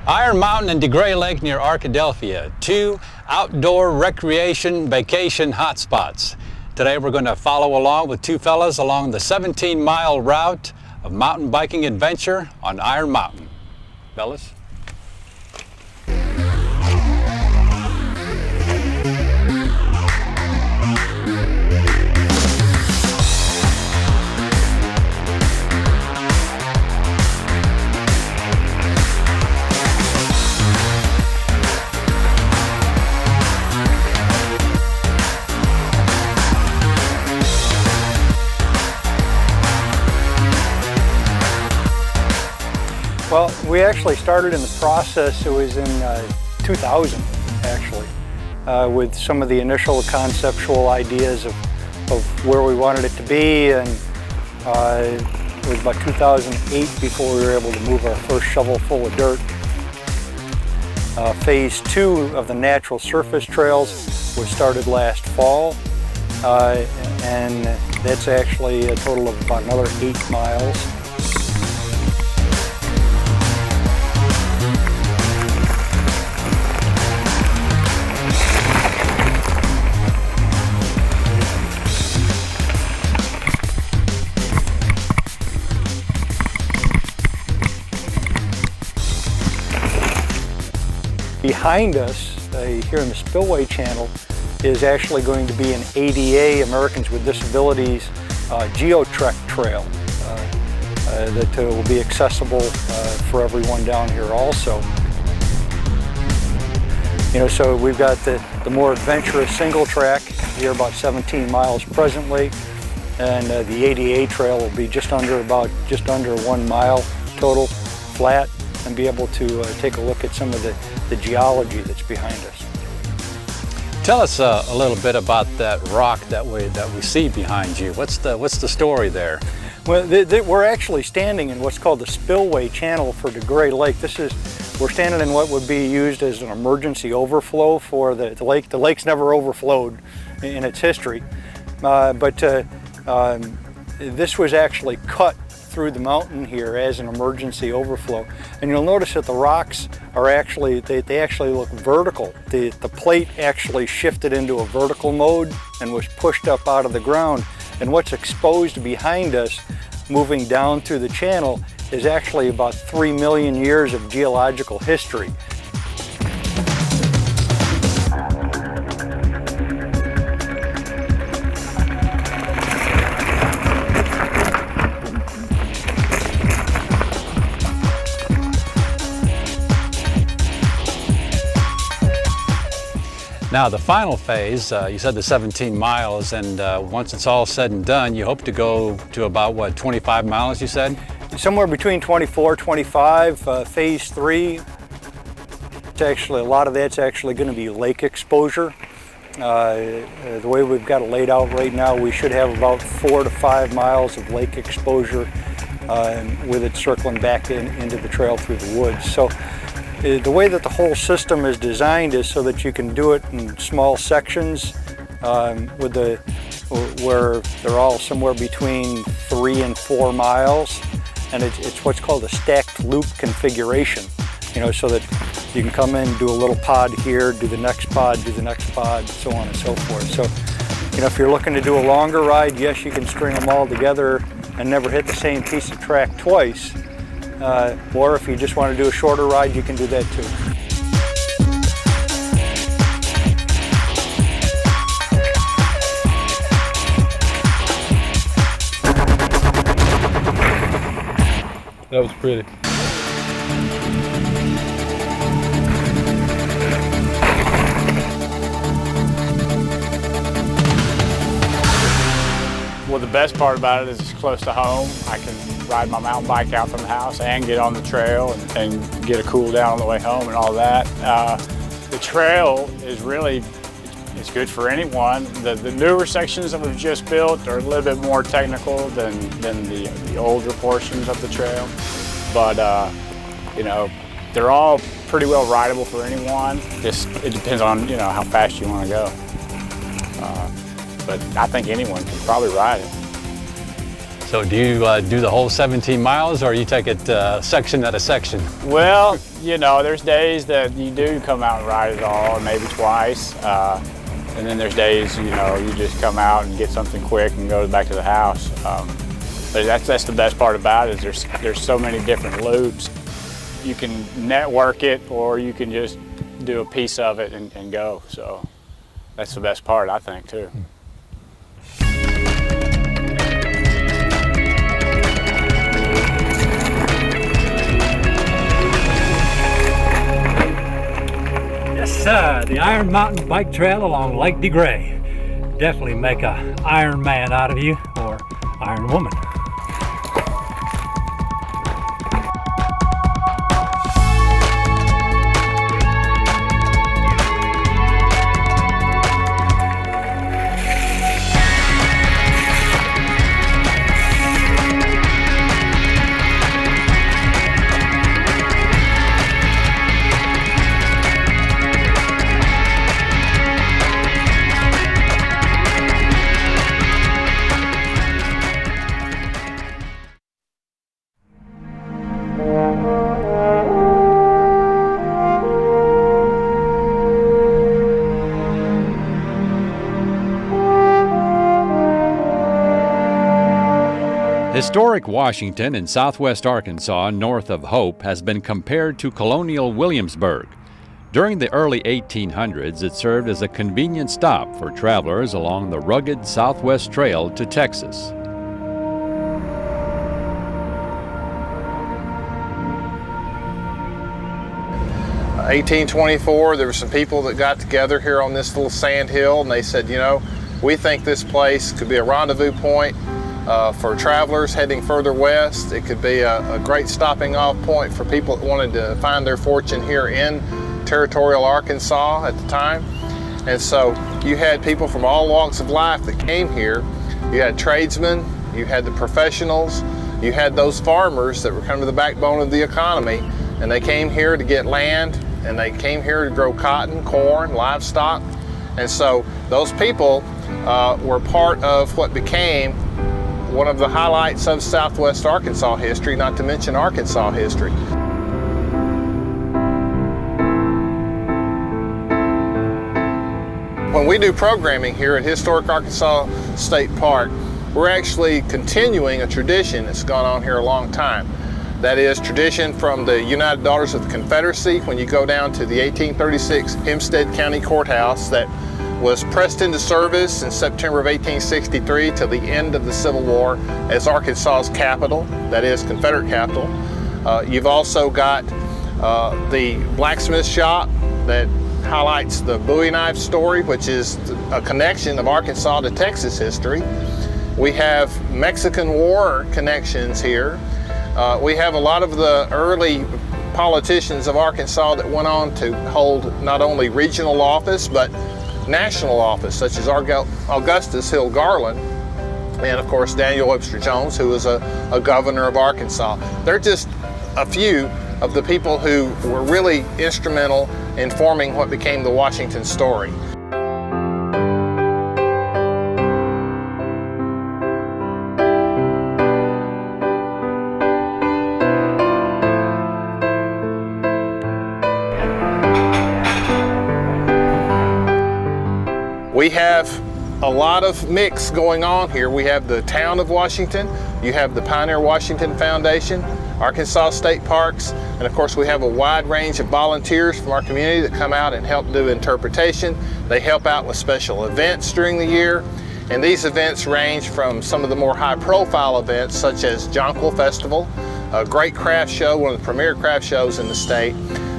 Iron Mountain and DeGray Lake near Arkadelphia, two outdoor recreation vacation hotspots. Today we're going to follow along with two fellas along the 17-mile route of mountain biking adventure on Iron Mountain. Fellas? Well, we actually started in the process, it was in 2000 actually, with some of the initial conceptual ideas of where we wanted it to be, and it was about 2008 before we were able to move our first shovel full of dirt. Phase 2 of the natural surface trails was started last fall, and that's actually a total of about another 8 miles. Behind us, here in the Spillway Channel, is actually going to be an ADA, Americans with Disabilities, geo-trek trail that will be accessible for everyone down here also. You know, so we've got the more adventurous single track here, about 17 miles presently, and the ADA trail will be just under 1 mile total, flat, and be able to take a look at some of the geology that's behind us. Tell us a little bit about that rock that we see behind you. What's the story there? Well, we're actually standing in what's called the Spillway Channel for DeGray Lake. We're standing in what would be used as an emergency overflow for the lake. The lake's never overflowed in its history, but this was actually cut through the mountain here as an emergency overflow. And you'll notice that the rocks are actually, they actually look vertical. The plate actually shifted into a vertical mode and was pushed up out of the ground. And what's exposed behind us, moving down through the channel, is actually about 3 million years of geological history. Now the final phase, you said the 17 miles, and once it's all said and done, you hope to go to about, what, 25 miles you said? Somewhere between 24, 25. Phase 3, it's actually, a lot of that's actually going to be lake exposure. The way we've got it laid out right now, we should have about 4 to 5 miles of lake exposure with it circling back into the trail through the woods. So the way that the whole system is designed is so that you can do it in small sections where they're all somewhere between 3 and 4 miles, and it's what's called a stacked loop configuration. You know, so that you can come in, do a little pod here, do the next pod, do the next pod, so on and so forth. So, you know, if you're looking to do a longer ride, yes, you can string them all together and never hit the same piece of track twice. Or if you just want to do a shorter ride, you can do that too. That was pretty. Well, the best part about it is it's close to home. I can ride my mountain bike out from the house and get on the trail and get a cool down on the way home and all that. The trail is really, it's good for anyone. The newer sections that we've just built are a little bit more technical than the older portions of the trail. But, you know, they're all pretty well rideable for anyone. Just, it depends on, you know, how fast you want to go. But I think anyone can probably ride it. So do you do the whole 17 miles, or you take it section at a section? Well, You know, there's days that you do come out and ride it all, maybe twice. And then there's days, you know, you just come out and get something quick and go back to the house. But that's the best part about it, is there's so many different loops. You can network it, or you can just do a piece of it and go. So that's the best part, I think, too. The Iron Mountain Bike Trail along Lake DeGray. Definitely make a Iron Man out of you, or Iron Woman. Historic Washington in southwest Arkansas, north of Hope, has been compared to colonial Williamsburg. During the early 1800s, it served as a convenient stop for travelers along the rugged Southwest Trail to Texas. In 1824, there were some people that got together here on this little sand hill, and they said, you know, we think this place could be a rendezvous point for travelers heading further west. It could be a great stopping off point for people that wanted to find their fortune here in territorial Arkansas at the time. And so you had people from all walks of life that came here. You had tradesmen, you had the professionals, you had those farmers that were kind of the backbone of the economy, and they came here to get land, and they came here to grow cotton, corn, livestock. And so those people were part of what became one of the highlights of Southwest Arkansas history, not to mention Arkansas history. When we do programming here at Historic Arkansas State Park, we're actually continuing a tradition that's gone on here a long time. That is tradition from the United Daughters of the Confederacy. When you go down to the 1836 Hempstead County Courthouse that was pressed into service in September of 1863 till the end of the Civil War as Arkansas's capital, that is Confederate capital. You've also got the blacksmith shop that highlights the Bowie knife story, which is a connection of Arkansas to Texas history. We have Mexican War connections here. We have a lot of the early politicians of Arkansas that went on to hold not only regional office, but national office, such as Augustus Hill Garland, and of course Daniel Webster Jones, who was a governor of Arkansas. They're just a few of the people who were really instrumental in forming what became the Washington story. We have a lot of mix going on here. We have the town of Washington, you have the Pioneer Washington Foundation, Arkansas State Parks, and of course we have a wide range of volunteers from our community that come out and help do interpretation. They help out with special events during the year, and these events range from some of the more high-profile events such as Jonquil Festival, a great craft show, one of the premier craft shows in the state.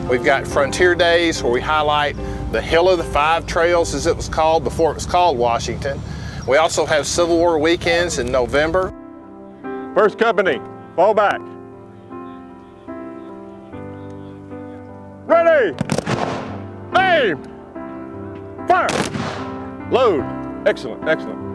We've got Frontier Days where we highlight the Hill of the Five Trails, as it was called before it was called Washington. We also have Civil War weekends in November. First company, fall back. Ready, aim, fire, load. Excellent, excellent.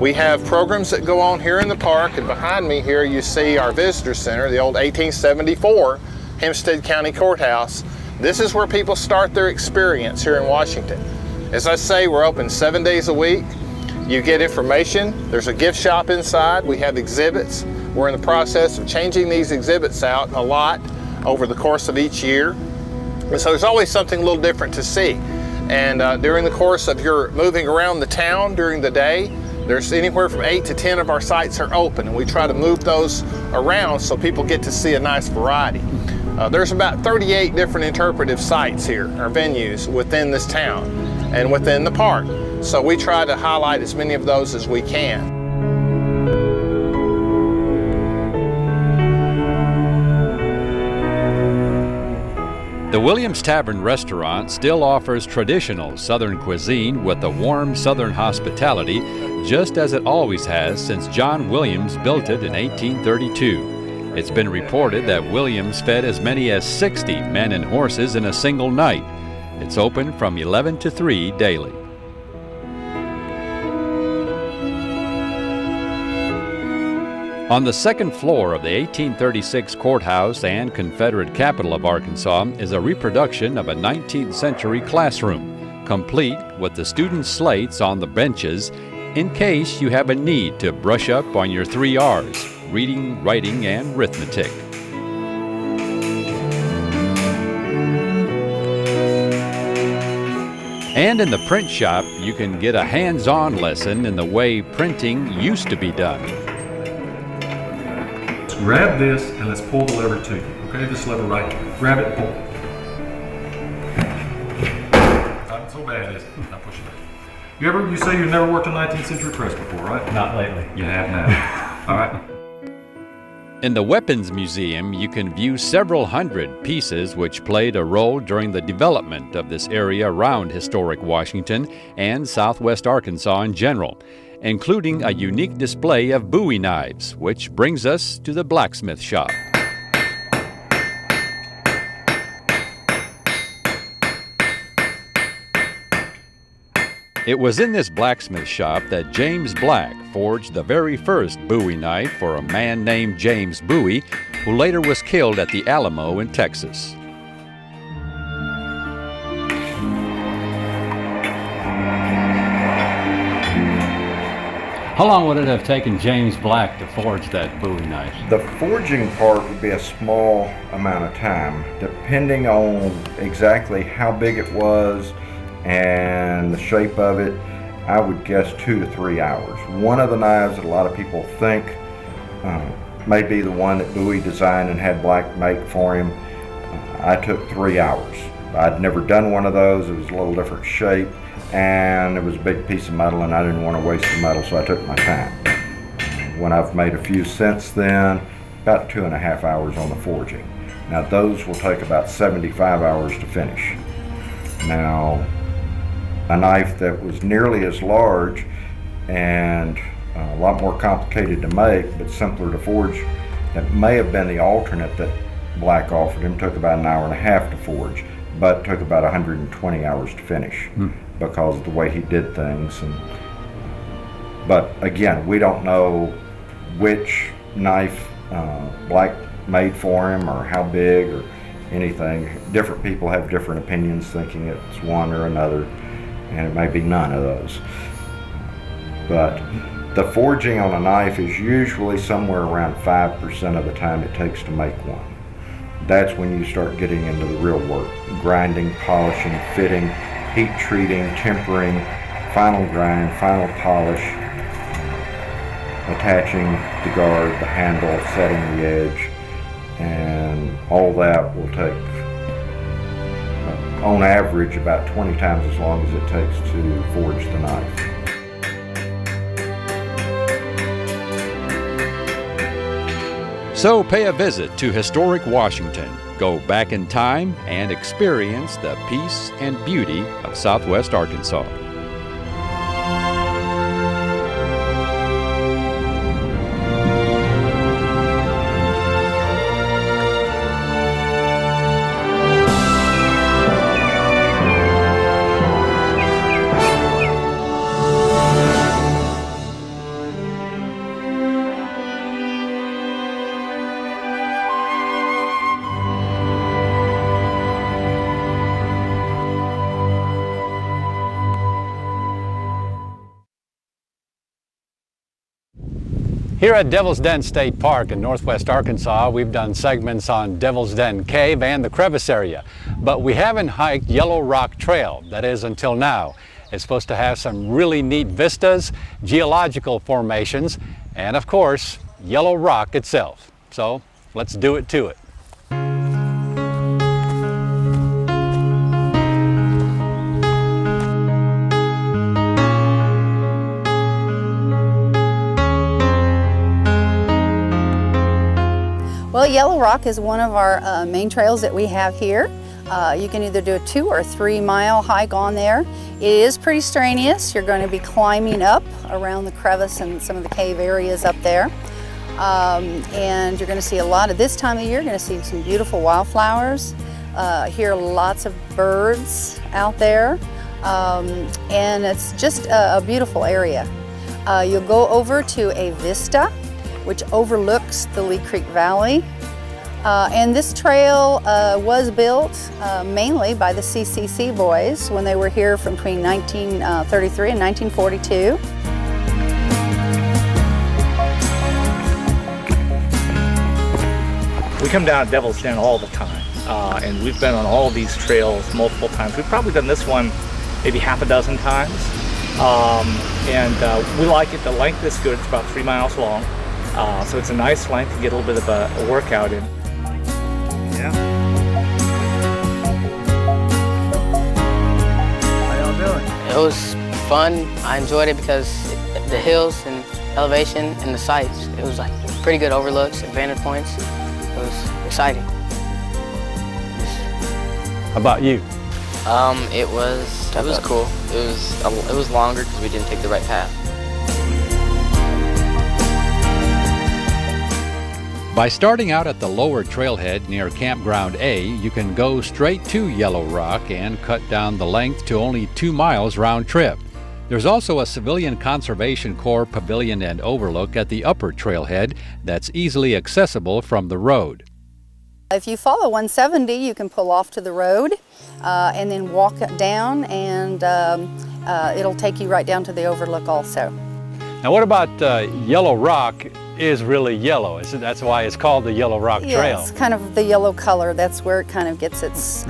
We have programs that go on here in the park, and behind me here you see our visitor center, the old 1874 Hempstead County Courthouse. This is where people start their experience here in Washington. As I say, we're open 7 days a week. You get information. There's a gift shop inside. We have exhibits. We're in the process of changing these exhibits out a lot over the course of each year. And so there's always something a little different to see. And during the course of your moving around the town during the day, there's anywhere from 8 to 10 of our sites are open, and we try to move those around so people get to see a nice variety. There's about 38 different interpretive sites here, or venues, within this town and within the park. So we try to highlight as many of those as we can. The Williams Tavern restaurant still offers traditional Southern cuisine with a warm Southern hospitality, just as it always has since John Williams built it in 1832. It's been reported that Williams fed as many as 60 men and horses in a single night. It's open from 11 to 3 daily. On the second floor of the 1836 courthouse and Confederate capital of Arkansas is a reproduction of a 19th century classroom, complete with the student slates on the benches in case you have a need to brush up on your 3 R's, reading, writing, and arithmetic. And in the print shop, you can get a hands-on lesson in the way printing used to be done. Grab this and let's pull the lever to you. Okay, this lever right here. Grab it and pull. Not so bad, is it? Not pushing it. You say you've never worked a 19th century press before, right? Not lately. You have now. All right. In the Weapons Museum, you can view several hundred pieces which played a role during the development of this area around historic Washington and southwest Arkansas in general, including a unique display of Bowie knives, which brings us to the blacksmith shop. It was in this blacksmith shop that James Black forged the very first Bowie knife for a man named James Bowie, who later was killed at the Alamo in Texas. How long would it have taken James Black to forge that Bowie knife? The forging part would be a small amount of time, depending on exactly how big it was and the shape of it. I would guess 2 to 3 hours. One of the knives that a lot of people think may be the one that Bowie designed and had Black make for him. I took 3 hours. I'd never done one of those. It was a little different shape, and it was a big piece of metal, and I didn't want to waste the metal, so I took my time. When I've made a few since then, about 2.5 hours on the forging. Now those will take about 75 hours to finish. Now, a knife that was nearly as large and a lot more complicated to make, but simpler to forge, that may have been the alternate that Black offered him, took about 1.5 hours to forge, but took about 120 hours to finish because of the way he did things. But again, we don't know which knife Black made for him or how big or anything. Different people have different opinions, thinking it's one or another, and it may be none of those. But the forging on a knife is usually somewhere around 5% of the time it takes to make one. That's when you start getting into the real work: grinding, polishing, fitting, heat treating, tempering, final grind, final polish, attaching the guard, the handle, setting the edge, and all that will take, on average, about 20 times as long as it takes to forge the knife. So pay a visit to historic Washington. Go back in time and experience the peace and beauty of Southwest Arkansas. Here at Devil's Den State Park in northwest Arkansas, we've done segments on Devil's Den Cave and the crevice area, but we haven't hiked Yellow Rock Trail, that is until now. It's supposed to have some really neat vistas, geological formations, and of course, yellow rock itself. So let's do it to it. Well, Yellow Rock is one of our main trails that we have here. You can either do a 2 or 3 mile hike on there. It is pretty strenuous. You're going to be climbing up around the crevice and some of the cave areas up there. And you're going to see a lot of this time of year. You're going to see some beautiful wildflowers, hear lots of birds out there, and it's just a beautiful area. You'll go over to a vista which overlooks the Lee Creek Valley. And this trail was built mainly by the CCC boys when they were here from between 1933 and 1942. We come down to Devil's Den all the time, and we've been on all these trails multiple times. We've probably done this one maybe half a dozen times, and we like it. The length is good. It's about 3 miles long. So it's a nice length to get a little bit of a workout in. Yeah. How y'all doing? It was fun. I enjoyed it because the hills and elevation and the sights. It was like pretty good overlooks and vantage points. It was exciting. How about you? It was cool. It was longer because we didn't take the right path. By starting out at the lower trailhead near Campground A, you can go straight to Yellow Rock and cut down the length to only 2 miles round trip. There's also a Civilian Conservation Corps pavilion and overlook at the upper trailhead that's easily accessible from the road. If you follow 170, you can pull off to the road and then walk down, and it'll take you right down to the overlook also. Now what about Yellow Rock is really yellow? That's why it's called the Yellow Rock Trail. Yeah, it's kind of the yellow color. That's where it kind of gets its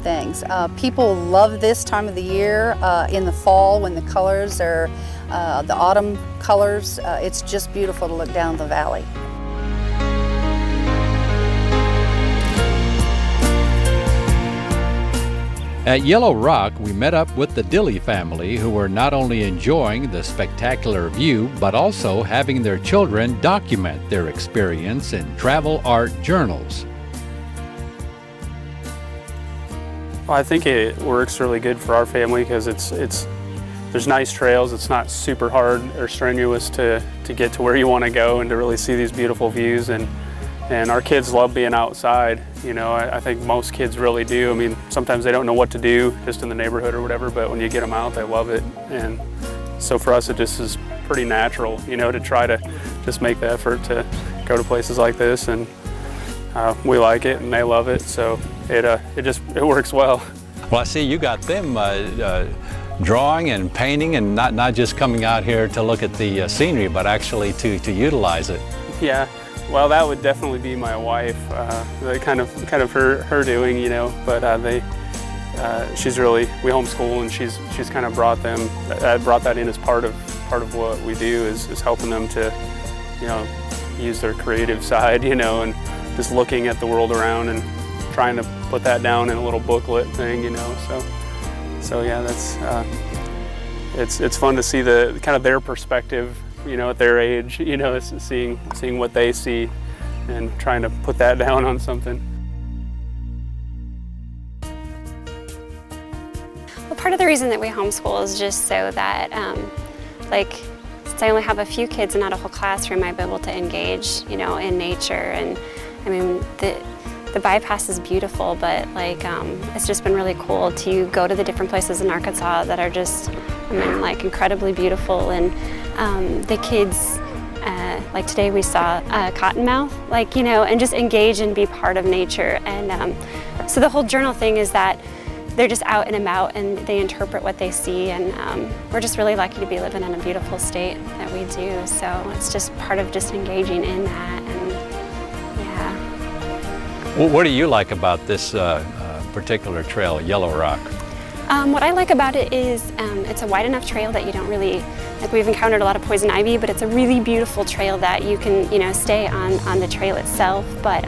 things. People love this time of the year in the fall when the colors are the autumn colors. It's just beautiful to look down the valley. At Yellow Rock, we met up with the Dilly family, who were not only enjoying the spectacular view, but also having their children document their experience in travel art journals. Well, I think it works really good for our family because there's nice trails. It's not super hard or strenuous to get to where you want to go and to really see these beautiful views. And our kids love being outside. You know, I think most kids really do. I mean, sometimes they don't know what to do just in the neighborhood or whatever, but when you get them out, they love it. And so for us, it just is pretty natural, you know, to try to just make the effort to go to places like this. And we like it and they love it, so it works well. Well, I see you got them drawing and painting, and not just coming out here to look at the scenery, but actually to utilize it. Yeah. Well, that would definitely be my wife. Kind of her doing, you know. But she's really, we homeschool, and she's kind of brought that in as part of what we do is helping them to, you know, use their creative side, you know, and just looking at the world around and trying to put that down in a little booklet thing, you know. So yeah, that's it's fun to see the kind of their perspective, you know, at their age, you know, seeing what they see and trying to put that down on something. Well, part of the reason that we homeschool is just so that, since I only have a few kids and not a whole classroom, I've been able to engage, you know, in nature. And I mean, the bypass is beautiful, but it's just been really cool to go to the different places in Arkansas that are just, I mean, like incredibly beautiful. And the kids, like today we saw cottonmouth, like, you know, and just engage and be part of nature. And so the whole journal thing is that they're just out and about and they interpret what they see, and we're just really lucky to be living in a beautiful state that we do. So it's just part of just engaging in that, and yeah. What do you like about this particular trail, Yellow Rock? What I like about it is it's a wide enough trail that you don't really, like, we've encountered a lot of poison ivy, but it's a really beautiful trail that you can, you know, stay on the trail itself. But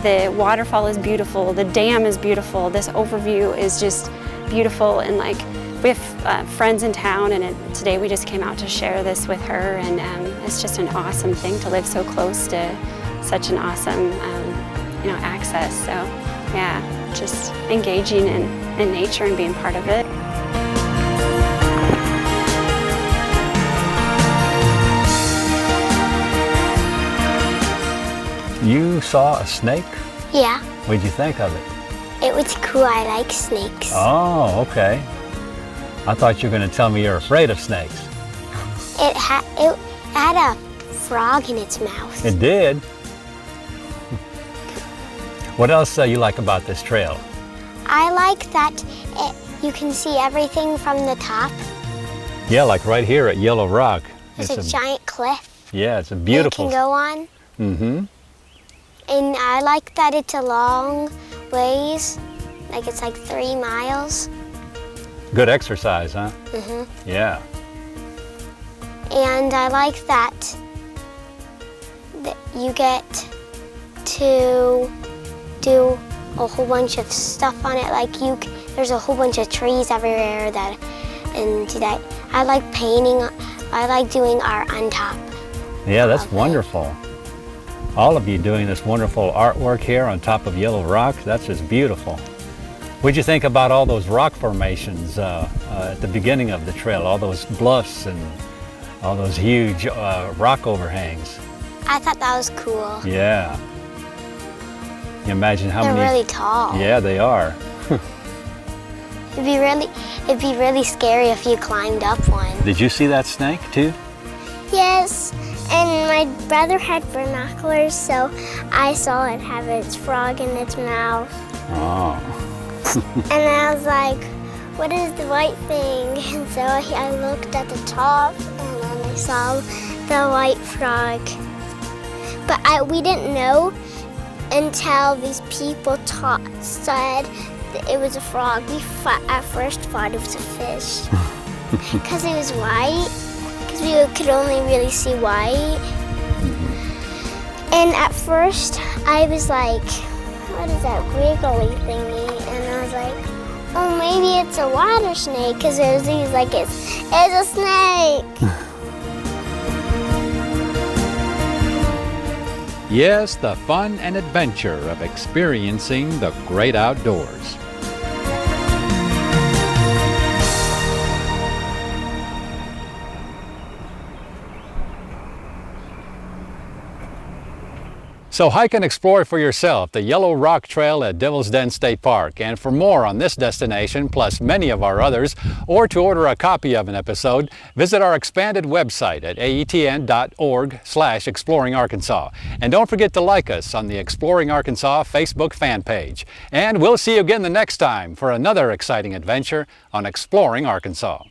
the waterfall is beautiful, the dam is beautiful, this overview is just beautiful, and like, we have friends in town, and today we just came out to share this with her, and it's just an awesome thing to live so close to such an awesome, you know, access. So yeah, just engaging in nature and being part of it. You saw a snake? Yeah. What did you think of it? It was cool. I like snakes. Oh, okay. I thought you were going to tell me you're afraid of snakes. It had a frog in its mouth. It did? What else you like about this trail? I like that you can see everything from the top. Yeah, like right here at Yellow Rock. It's a giant cliff. Yeah, it's a beautiful. You can go on. Mm-hmm. And I like that it's a long ways, like it's like 3 miles. Good exercise, huh? Mm-hmm. Yeah. And I like that you get to do a whole bunch of stuff on it. Like there's a whole bunch of trees everywhere that I like painting. I like doing art on top. Yeah, that's wonderful. All of you doing this wonderful artwork here on top of Yellow Rock. That's just beautiful. What'd you think about all those rock formations at the beginning of the trail, all those bluffs and all those huge rock overhangs? I thought that was cool. Yeah. You imagine how They're many... really tall. Yeah, they are. It'd be really scary if you climbed up one. Did you see that snake too? Yes, and my brother had binoculars, so I saw it have its frog in its mouth. Oh. And I was like, what is the white thing? And so I looked at the top, and then I saw the white frog. But we didn't know until these people said that it was a frog. We at first thought it was a fish because it was white, because we could only really see white. And at first I was like, what is that wiggly thingy? And I was like, oh, maybe it's a water snake, because it was like, it's a snake. Yes, the fun and adventure of experiencing the great outdoors. So hike and explore for yourself the Yellow Rock Trail at Devil's Den State Park. And for more on this destination, plus many of our others, or to order a copy of an episode, visit our expanded website at aetn.org/exploringarkansas. And don't forget to like us on the Exploring Arkansas Facebook fan page. And we'll see you again the next time for another exciting adventure on Exploring Arkansas.